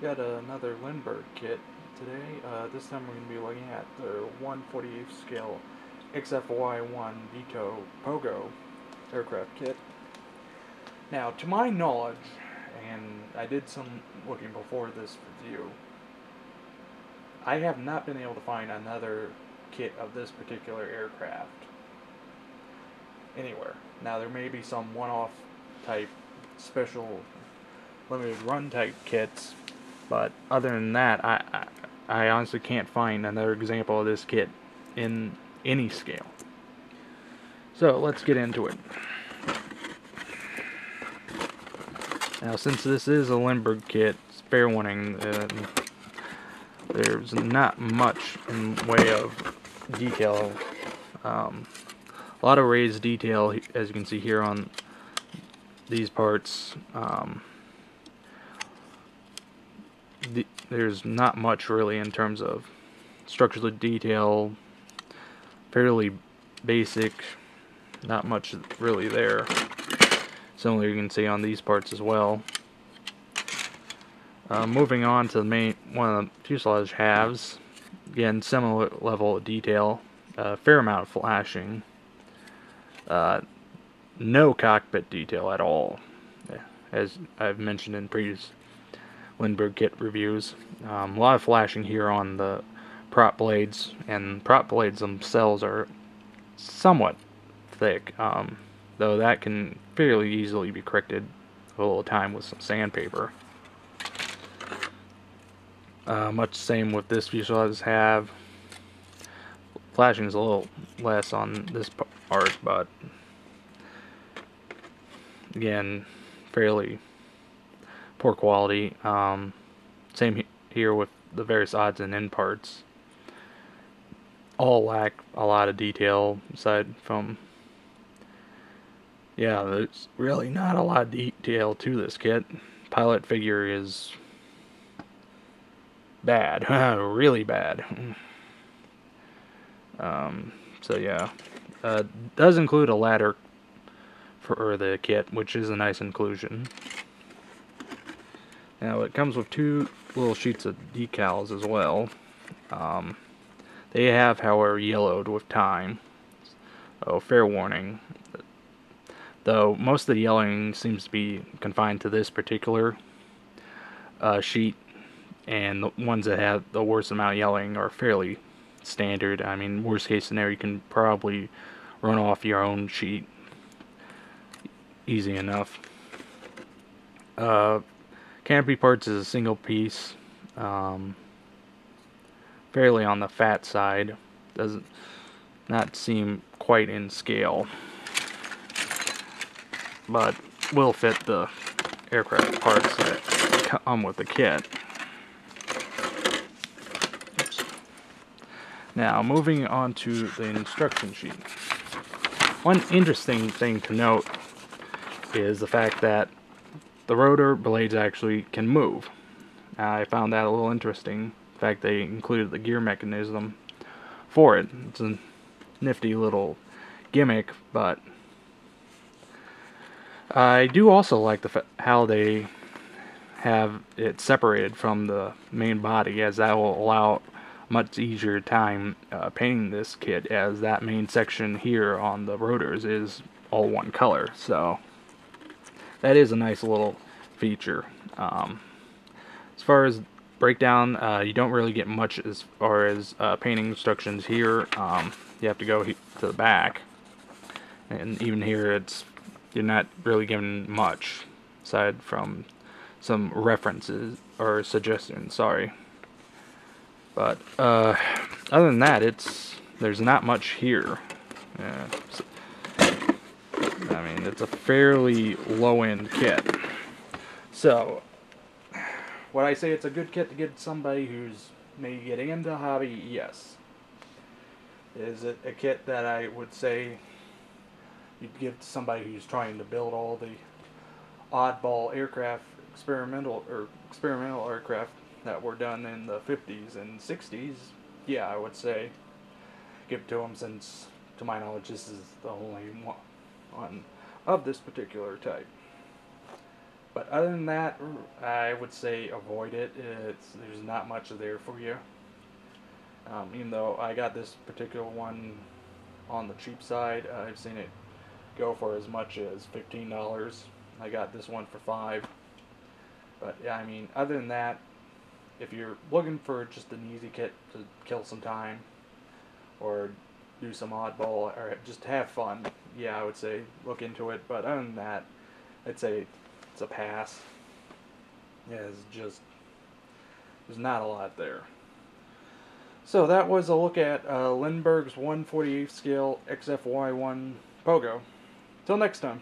Got another Lindberg kit today. This time we're going to be looking at the 1/48th scale XFY-1 VTOL Pogo aircraft kit. Now, to my knowledge, and I did some looking before this review, I have not been able to find another kit of this particular aircraft anywhere. Now, there may be some one-off type special limited run type kits, but other than that, I honestly can't find another example of this kit in any scale. So let's get into it. Now, since this is a Lindberg kit, it's fair warning, there's not much in way of detail. A lot of raised detail, as you can see here on these parts. There's not much really in terms of structural detail. Fairly basic, not much really there. Similar, you can see on these parts as well. Moving on to the main one of the fuselage halves. Again, similar level of detail. Fair amount of flashing. No cockpit detail at all, as I've mentioned in previous Lindberg kit reviews. A lot of flashing here on the prop blades, and prop blades themselves are somewhat thick, though that can fairly easily be corrected a little time with some sandpaper. Much the same with this fuselage have. Flashing is a little less on this part, but again, fairly poor quality. Same here with the various odds and end parts. All lack a lot of detail aside from, yeah, there's really not a lot of detail to this kit. Pilot figure is bad, really bad. So yeah, does include a ladder for the kit, which is a nice inclusion. Now it comes with two little sheets of decals as well. They have, however, yellowed with time. Oh, fair warning. Though most of the yellowing seems to be confined to this particular sheet, and the ones that have the worst amount of yellowing are fairly standard. I mean, worst case scenario, you can probably run off your own sheet easy enough. Canopy parts is a single piece, fairly on the fat side. Doesn't not seem quite in scale, but will fit the aircraft parts that come with the kit. Oops. Now, moving on to the instruction sheet. One interesting thing to note is the fact that the rotor blades actually can move. I found that a little interesting. In fact, they included the gear mechanism for it. It's a nifty little gimmick, but I do also like how they have it separated from the main body, as that will allow much easier time painting this kit, as that main section here on the rotors is all one color. So that is a nice little feature. As far as breakdown, you don't really get much as far as painting instructions here. You have to go to the back, and even here you're not really given much aside from some references or suggestions. Sorry, but other than that, there's not much here. I mean, it's a fairly low-end kit. So, would I say it's a good kit to get somebody who's maybe getting into the hobby? Yes. Is it a kit that I would say you'd give to somebody who's trying to build all the oddball aircraft, experimental aircraft that were done in the 50s and 60s? Yeah, I would say give it to them, since, to my knowledge, this is the only one of this particular type. But other than that, I would say avoid it. There's not much there for you. Even though I got this particular one on the cheap side, I've seen it go for as much as $15. I got this one for $5. But yeah, I mean, other than that, if you're looking for just an easy kit to kill some time or do some oddball or just have fun, yeah, I would say look into it. But other than that, I'd say it's a pass. Yeah, it's just there's not a lot there. So that was a look at Lindberg's 1/48 scale XFY-1 Pogo. Till next time.